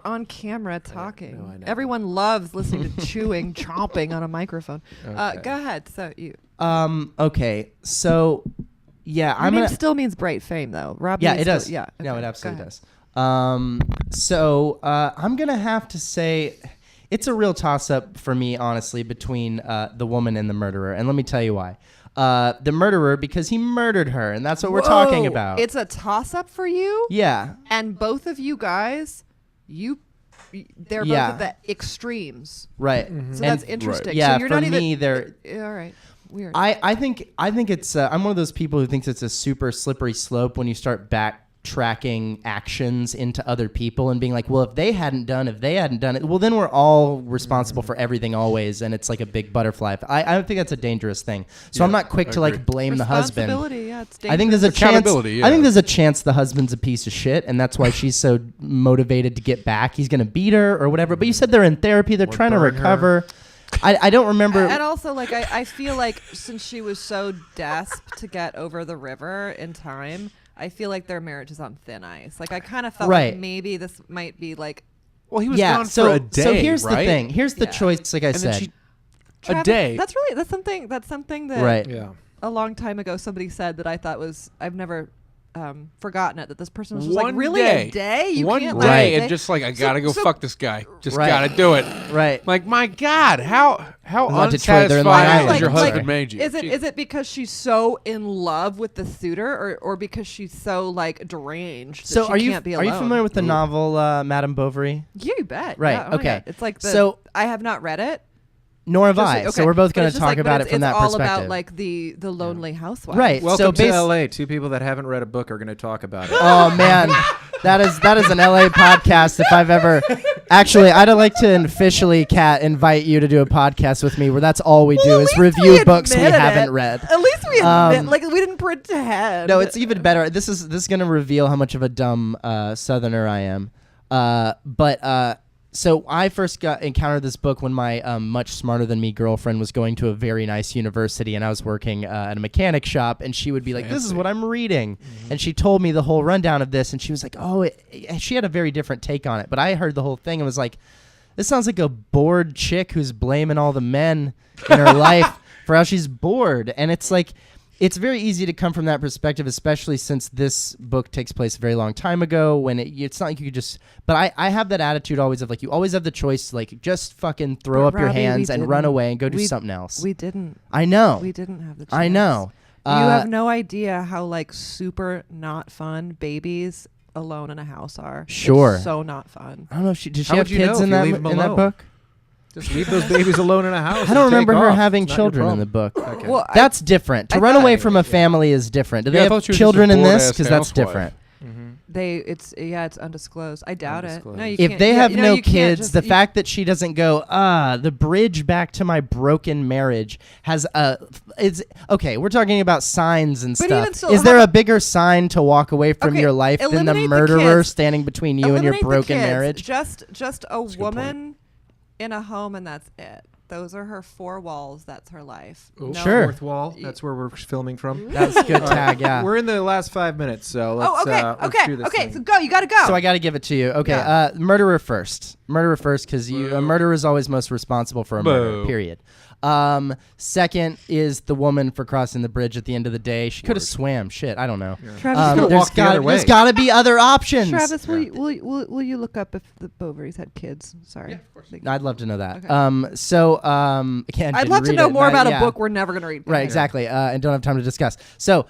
on camera talking. I know. Everyone loves listening to chewing, chomping on a microphone. Okay. Go ahead. So you. Okay. So, yeah, Your name still means bright fame, though. Robbie. Yeah, it does. Yeah. No, okay, it absolutely does. So I'm gonna have to say it's a real toss-up for me, honestly, between the woman and the murderer, and let me tell you why. The murderer, because he murdered her, and that's what we're talking about. It's a toss-up for you. Yeah. And both of you guys, they're both at the extremes. Right. So that's interesting. Yeah, So you're for not me, even, they're. all right. weird. I think it's. I'm one of those people who thinks it's a super slippery slope when you start backtracking actions into other people and being like, well, if they hadn't done it, well, then we're all responsible for everything always, and it's like a big butterfly. I think that's a dangerous thing. So I'm not quick to like blame the husband. Yeah, it's dangerous. I think there's a chance. Accountability, I think there's a chance the husband's a piece of shit, and that's why she's so motivated to get back. He's gonna beat her or whatever. But you said they're in therapy. They're trying to recover. I don't remember. And also, like, I feel like since she was so desperate to get over the river in time, I feel like their marriage is on thin ice. Like, I kind of felt like maybe this might be like. Well, he was gone for a day. So here's right? the thing. Here's the choice. Like I said, Travis, a day. That's something that a long time ago somebody said that I thought was I've never. Forgotten it that this person was just like really day. A day you one can't day like, and just like I gotta go fuck this guy just Right. gotta do it right. like my God how Not Detroit, they're in Long unsatisfying Island. is your I'm sorry. husband made you is it because she's so in love with the suitor or because she's so like deranged So that she can't be alone? are you familiar with the novel Madame Bovary? Yeah, you bet. Right, Yeah, oh my okay. God. It's like So- I have not read it. Nor have Just- I. okay. So we're both But going it's to just talk like, about but it from that it's all perspective. about like the lonely housewife. Right. Welcome so to LA. Two people that haven't read a book are going to talk about it. Oh man, that is an LA podcast. If I've ever, actually, I'd like to officially, Kat, invite you to do a podcast with me where that's all we do is at least review we books we admitted haven't it. read. At least we admit, like we didn't pretend. No, it's even better. This is going to reveal how much of a dumb Southerner I am. So I first encountered this book when my much smarter than me girlfriend was going to a very nice university, and I was working at a mechanic shop, and she would be like, "This is what I'm reading," and she told me the whole rundown of this, and she was like, "Oh," she had a very different take on it, but I heard the whole thing and was like, "This sounds like a bored chick who's blaming all the men in her life for how she's bored," and it's like. It's very easy to come from that perspective, especially since this book takes place a very long time ago when it's not like you could just, but I have that attitude always of like, you always have the choice to like just fucking throw up your Robbie, hands and run didn't. away and go do something else. We didn't. I know. We didn't have the chance. I know. You have no idea how like super not fun babies alone in a house are. Sure. It's so not fun. I don't know if did she How have would you kids know in if that you leave 'em in that alone? book? Just leave those babies alone in a house. I don't and take remember her off. having It's not your children in problem. the book. Okay. Well, That's different. To I run thought- away from a family is different. Do Yeah, I they thought have she was just children a in this? bored-ass Because that's housewife. different. it's undisclosed. I doubt it. No, you If can't, they yeah, have you know, no you can't kids, just- the you- fact that she doesn't go, the bridge back to my broken marriage has is okay. We're talking about signs and But stuff. even still, Is how there a about- bigger sign to walk away from Okay, your life than the eliminate the murderer kids. standing between you and your eliminate the broken kids. marriage? Just a a good woman in a home, and that's it. Those are her four walls. That's her life. Ooh, Sure. Fourth wall. That's where we're filming from. That's a good tag, yeah. We're in the last 5 minutes, so let's. Oh, okay, let's do this okay. thing. So go. You got to go. So I got to give it to you. Okay, Yeah. murderer first, because a murderer is always most responsible for a murder. Boo. Period. Second is the woman for crossing the bridge at the end of the day. She could have swam. Shit, I don't know. Travis, could've walked the other way. There's got to be other options. Travis, will you look up if the Bovarys had kids? Sorry. Yeah, of course. I'd love to know that. Okay. Again, I'd didn't love to read know it. more about Yeah. a book we're never going to read. Right, exactly, and don't have time to discuss. So,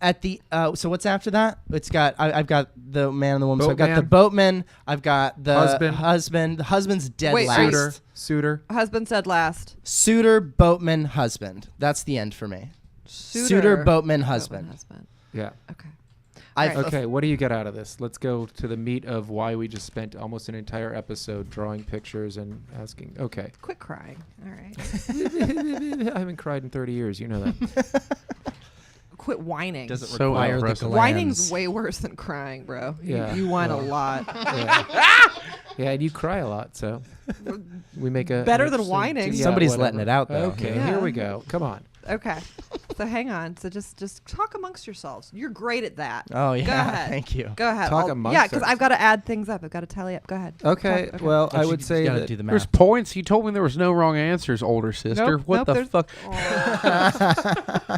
at the so what's after that? It's got I've got the man and the woman. So I've got the boatman. I've got the husband. The husband's dead Wait, last. Suitor. Husband said last. Suitor, boatman, husband. That's the end for me. Suitor, boatman, husband. Yeah. Okay. I've Right. Okay, what do you get out of this? Let's go to the meat of why we just spent almost an entire episode drawing pictures and asking. Okay. Quit crying. All right. I haven't cried in 30 years. You know that. Quit whining. Doesn't So require the impressive. glands. Whining's way worse than crying, bro. Yeah. You whine a Well. lot. Yeah, and you cry a lot, so we make a Better an than interesting- whining. Yeah, Somebody's whatever. letting it out, though. Okay, Yeah. here we go. Come on. Okay. So hang on. So just talk amongst yourselves. You're great at that. Oh yeah, Go ahead. thank you. Go ahead. Talk amongst Yeah, because us. I've got to add things up. I've got to tally up. Go ahead. Okay, Talk- well, I You would say gotta that do the There's math. points. He told me there was no wrong answers, older sister. Nope, What nope, the there's- fuck? Oh.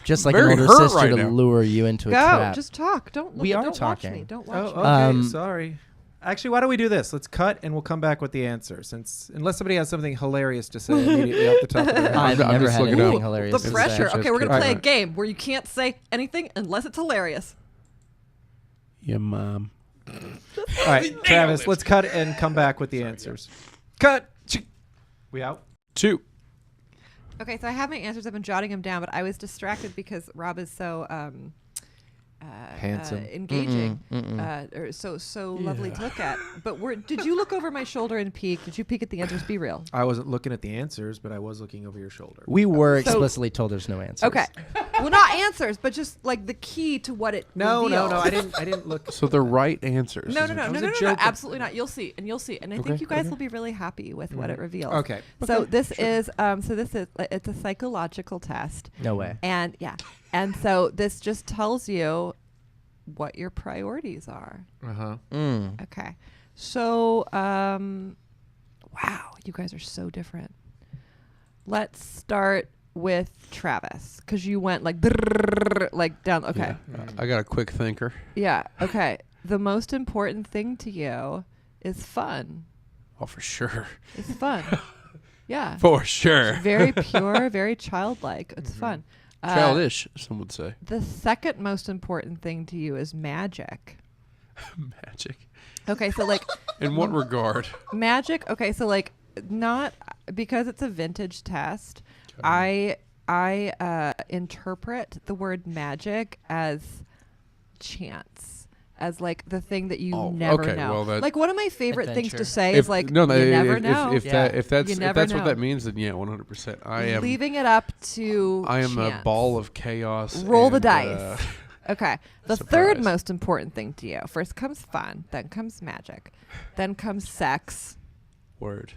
Just like Very an older hurt sister right to now. lure you into a Go. trap. Just talk. Don't look. We are don't talking. Watch me. Don't Oh, watch okay. me. Sorry. Actually, why don't we do this? Let's cut and we'll come back with the answer. Since unless somebody has something hilarious to say immediately off the top of their head. I've I'm never just had looking anything up. hilarious. The to say. pressure. Just Okay, we're gonna kidding. play a Alright. game where you can't say anything unless it's hilarious. Yeah, mom. All right, Travis, let's cut and come back with the answers. Cut. We out. 2. Okay, so I have my answers. I've been jotting them down, but I was distracted because Rob is so Handsome. engaging, or so lovely to look at. But did you look over my shoulder and peek? Did you peek at the answers? Be real. I wasn't looking at the answers, but I was looking over your shoulder. We were explicitly told there's no answers. Okay. Well, not answers, but just like the key to what it reveals. No. I didn't look. So the right answers. No, was a joke. absolutely not. You'll see, and I think you guys will be really happy with what it reveals. Okay. So this is it's a psychological test. No way. And so this just tells you what your priorities are. Okay. So wow, you guys are so different. Let's start with Travis, because you went like down. Okay. Yeah. I got a quick thinker. Yeah. Okay. The most important thing to you is fun. Oh, for sure. It's fun. Yeah. For sure. Very pure, very childlike. It's fun. Childish, some would say. The second most important thing to you is magic. Magic. Okay, so like In what regard? magic. Okay, so like not because it's a vintage test. I interpret the word magic as chance, as like the thing that you never know. Well, like one of my favorite things to Adventure. say is like you never know. If that's You if never that's what know. that means, then yeah, 100%. I am leaving it up to I am chance. a ball of chaos. Roll the and, dice. Okay. The surprise. third most important thing to you. First comes fun, then comes magic, then comes sex, Word.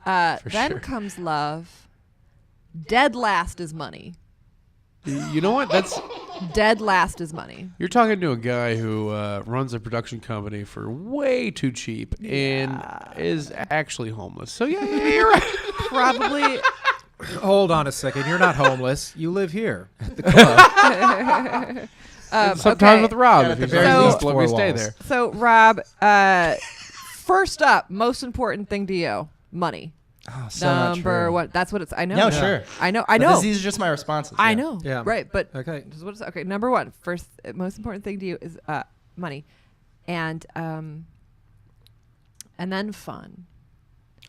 then sure. comes love. Dead last is money. You know what? That's Dead last is money. you're talking to a guy who runs a production company for way too cheap and is actually homeless. So yeah, you're right. Probably. Hold on a second. You're not homeless. You live here at the club. Sometimes okay. with Rob, Yeah, if at the he's very let least me four stay walls. there. So Rob, first up, most important thing to you, money. Oh, so not Number true. one. That's what it's. I know. No, Yeah. sure. I know. But these are just my responses. I yeah. know. Yeah. Right. But Okay. this is what it's, okay. Number one, first most important thing to you is money, and then fun,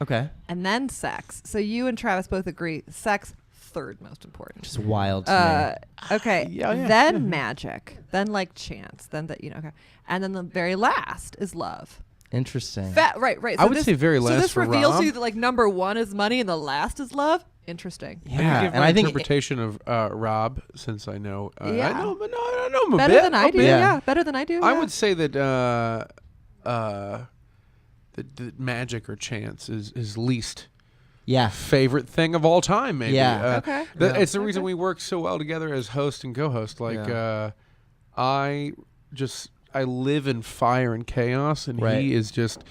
Okay. and then sex. So you and Travis both agree sex third most important. Just wild to me. Okay. Yeah, then magic. Then like chance. Then okay. And then the very last is love. Interesting. Right. I would say very So last this for reveals Rob. to you that like number one is money and the last is love. Interesting. I can Yeah, give and my I think interpretation of Rob, since I know. Yeah. I know him a Better bit. than I do. bit. Yeah. Better than I do. I yeah. would say that that magic or chance is least yeah. favorite thing of all time. Maybe. Yeah. Okay. Yeah. It's the reason Okay. we work so well together as host and co-host. Like Yeah. I live in fire and chaos, and Right. he is just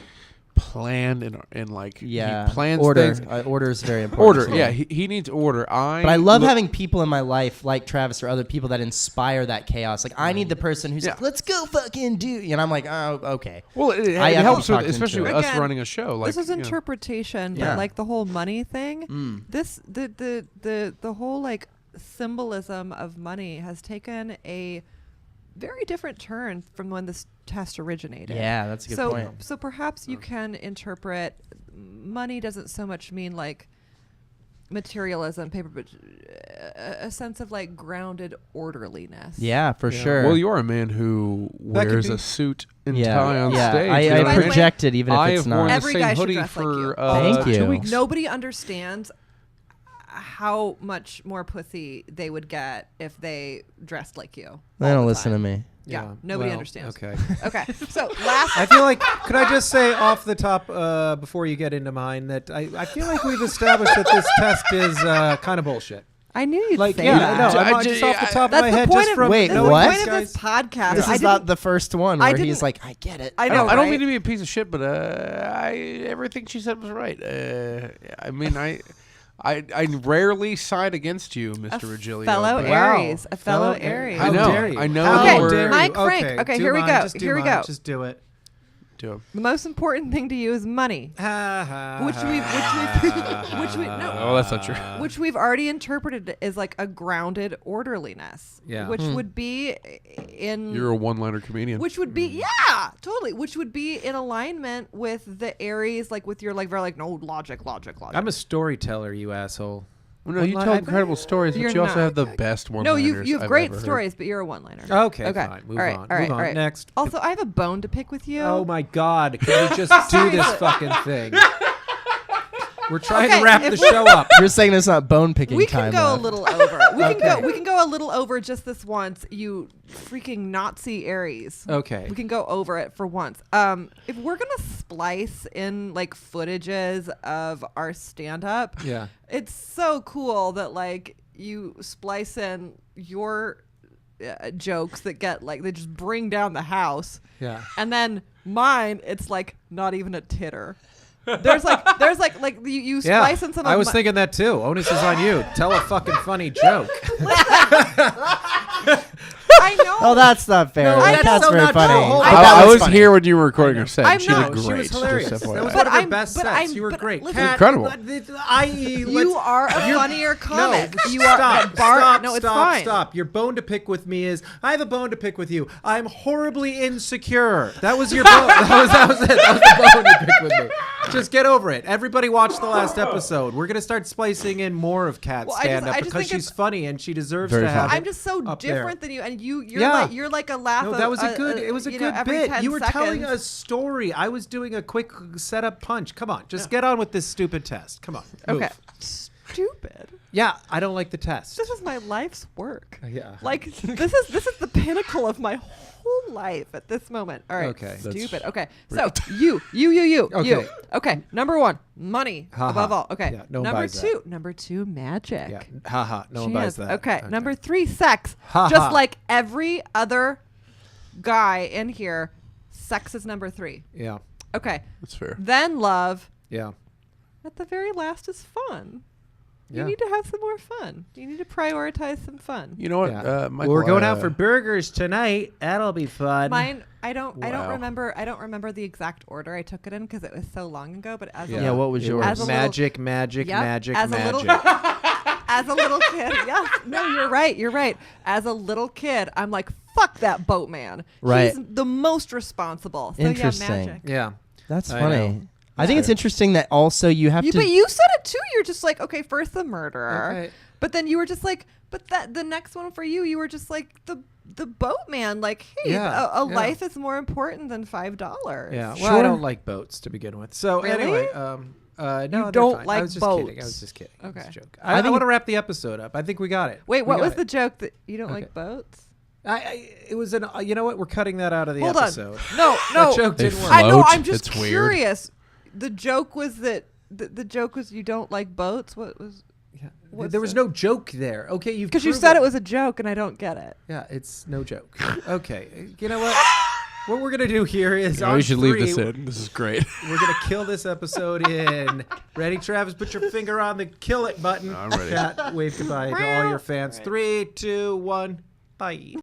planned and like Yeah. he plans order. things. Order is very important. Order, to me. yeah, he needs order. But I love look- having people in my life like Travis or other people that inspire that chaos. Like I need the person who's Yeah. like, "Let's go fucking do," and I'm like, "Oh, okay." Well, it I have helps to with, talk especially into with it. us Again, running a show. Like this is you know. interpretation, Yeah. but like the whole money thing, Mm. this the whole like symbolism of money has taken a very different turn from when this test originated. Yeah, that's a good point. So perhaps you can interpret money doesn't so much mean like materialism, paper, but a sense of like grounded orderliness. Yeah, for sure. Well, you're a man who That could wears be- a suit and yeah, tie on yeah. stage. I, you know what By I the way, project it even I if it's have worn not. the Every same guy should hoodie dress like for you. Thank 2 you. weeks. Nobody understands how much more pussy they would get if they dressed like you. They don't listen to me. Yeah, nobody understands. Okay. Okay, so last. I feel like, could I just say off the top before you get into mine that I feel like we've established that this test is kind of bullshit. I knew you'd Like, say yeah, that. no, I I'm just off the top of That's my the head, point just of from Wait, that's knowing what? the these point of this guys. podcast. This I is not didn't- the first one I where didn't- he's like, "I get it." I know. I don't right? mean to be a piece of shit, but everything she said was right. I mean, I rarely side against you, Mr. Regilio. fellow but- Wow. Aries, a fellow Aries. How I know, dare you? I know How we're- dare you? Mike Frank. Okay, do here we mine, go. just do Here we mine, go. Just do it. Do it. The most important thing to you is money, which we've already interpreted as like a grounded orderliness. Yeah. Which would be in. You're a one-liner comedian. Which would be totally. Which would be in alignment with the Aries, like with your like very like no logic. I'm a storyteller, you asshole. Well, no, you tell incredible stories, but You're you also not. have the best No, one-liners. you have I've great ever heard. stories, but you're a one-liner. Okay, Okay. fine. Move All right, on. all right, Move on. all right. Next. Also, I have a bone to pick with you. Oh my God! Can we just do this fucking thing? We're trying Okay, to wrap if the we- show up. You're saying it's not bone picking We time. can go a left. little over. Okay. We can go a little over just this once. You freaking Nazi Aries. Okay. We can go over it for once. If we're gonna splice in like footages of our stand-up, Yeah. it's so cool that like you splice in your jokes that get like they just bring down the house, Yeah. and then mine, it's like not even a titter. There's like you Yeah. splice in some. I of was my- thinking that too. Onus is on you. Tell a fucking funny joke. I know. Oh, that's not fair. No, that's That's so very not funny. true. Hold on. I was funny. here when you were recording her set. I'm She not. did She great. was hilarious. Just That FYI. was But one of her I'm- best but sets. I'm- You were but great. listen- Kat, Incredible. You are a funnier comic. No, You stop, are Bart. stop, No, it's stop, fine. stop. Your bone to pick with me is I have a bone to pick with you. I'm horribly insecure. That was your bone. that was it. That was the bone you picked with me. Just get over it. Everybody watch the last episode. We're gonna start splicing in more of Kat's Well, I just- stand up I just because think she's funny and she deserves Very to have funny. it I'm just so up there. different than you, and you're Yeah. like a laugh. No, of, that was a good. It was a you know, good every bit. 10 You were telling seconds. a story. I was doing a quick setup punch. Come on, just get on with this stupid test. Come on. Move. Okay. Stupid. Yeah, I don't like the test. This is my life's work. Yeah. Like this is the pinnacle of my whole life at this moment. All right. Okay. Stupid. Okay. So you. Okay. Okay. Number one, money Ha above ha. all. Okay. Yeah, no one buys that. Number two, magic. Yeah. Haha. No one buys Chance. that. Okay. Number three, sex. Ha Just ha. like every other guy in here, sex is number three. Yeah. Okay. That's fair. Then love. Yeah. At the very last is fun. You Yeah. need to have some more fun. You need to prioritize some fun. You know what? Yeah. Michael, We're going out for burgers tonight. That'll be fun. Mine, I don't Wow. remember the exact order I took it in because it was so long ago. But as Yeah, what was It yours? As a little- magic, magic, Yep, magic, as a magic. little- as a little kid, yeah, no, you're right. As a little kid, I'm like, fuck that boatman. Right. He's the most responsible. So Interesting. yeah, magic. Yeah. That's I funny. know. I think it's interesting that also you have to. But you said it too. You're just like, okay, first the murderer, Okay. but then you were just like, but that the next one for you were just like the boatman. Like, hey, Yeah, a yeah. life is more important than $5. Yeah. Well, Sure. I don't like boats to begin with. So Really? anyway, no, they're don't fine. like I was just kidding. I boats. was just kidding. It was Okay. a joke. I I think want to wrap the episode up. I think we got it. Wait, We what got was it. the joke that you don't Okay. like boats? It was an. You know what? We're cutting that out of the Hold episode. on. No. That joke They didn't work. I know. Float? I'm just It's weird. curious. The joke was that the joke was you don't like boats. What was? Yeah. What's There was the- no joke there. Okay, you've Because you proven- said it was a joke and I don't get it. Yeah, it's no joke. Okay, you know what? What we're gonna do here is You know, on we should leave this three, in. This is great. We're gonna kill this episode in. Ready, Travis? Put your finger on the kill it button. I'm ready. Cat, wave goodbye to all your fans. 3, 2, 1. Bye.